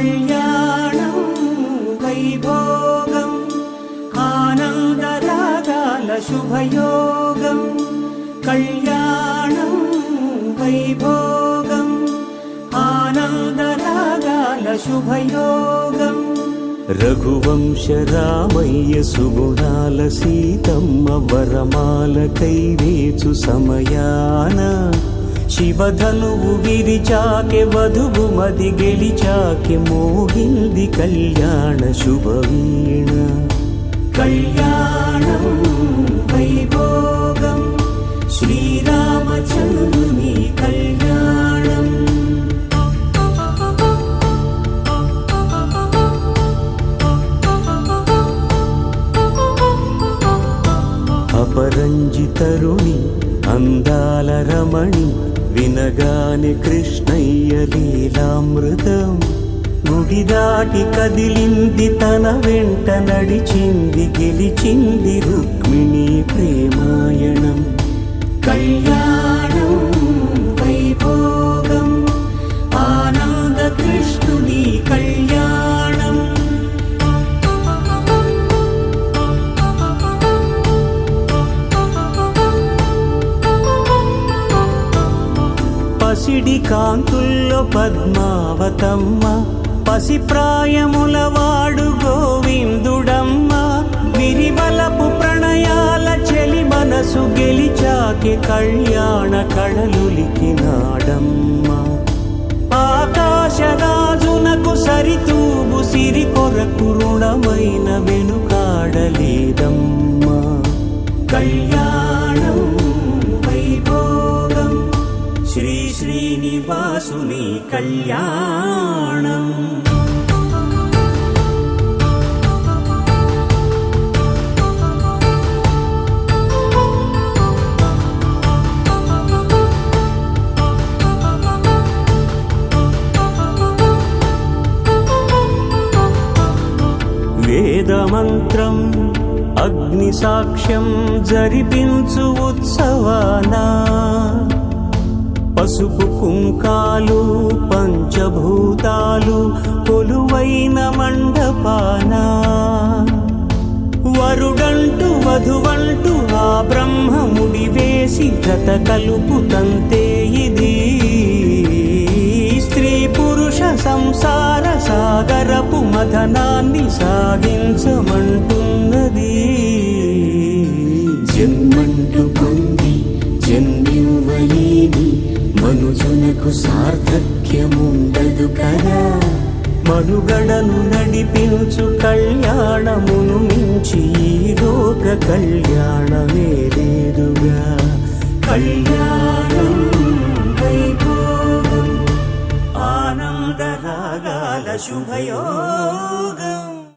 కళ్యాణం వైభోగం ఆనందరాగాల శుభయోగం కళ్యాణం వైభోగం ఆనందరాగాల శుభయోగం రఘువంశ రామయ్య సుగుణాల సీతమ్మ వరమాల కైవేచు సమయాన శివధనువు విరిచాకె వధువు మది గెలిచాకె మోగింది కళ్యాణ శుభవీణ కళ్యాణం వైభోగం శ్రీరామచంద్రుని కళ్యాణం అపరంజి తరుణి అందాల రమణి వినగాని కృష్ణయ్య లీలామృతం గుడి దాటి కదిలింది తన వెంట నడిచింది గెలిచింది రుక్మిణి ప్రేమాయణం కళ్యాణం వైభోగం ఆనంద కృష్ణుని కళ్యాణం పసిడి కాంతుల్లో పద్మావతమ్మ పసిప్రాయముల వాడు గోవిందుడమ్మ విరివలపు ప్రణయాల చెలి మనసు గెలిచాకె కళ్యాణ కళలులికినాడమ్మ ఆకాశరాజునకు సరితూగు సిరి కొరకు రుణమైన వెనుకాడలేదమ్మ కళ్యాణం వైభోగం శ్రీ శ్రీనివాసుని కళ్యాణం వేదమంత్రం అగ్ని సాక్ష్యం జరిపించు ఉత్సవానా పసుపు కుంకాలు పంచభూతాలు కొలువైన మండపాన వరుడంటూ వధువంటూ ఆ బ్రహ్మముడి వేసి జత కలుపుతంతే ఇది స్త్రీ పురుష సంసార సాగరపు మథనాన్ని సాగించమంటున్నది జన్మంటూ పొంది జన్మివ్వలేని మనుజునకు సార్థక్యముండదు కదా మనుగడను నడిపించు కళ్యాణమును మించి ఈ లోక కళ్యాణమే లేదుగా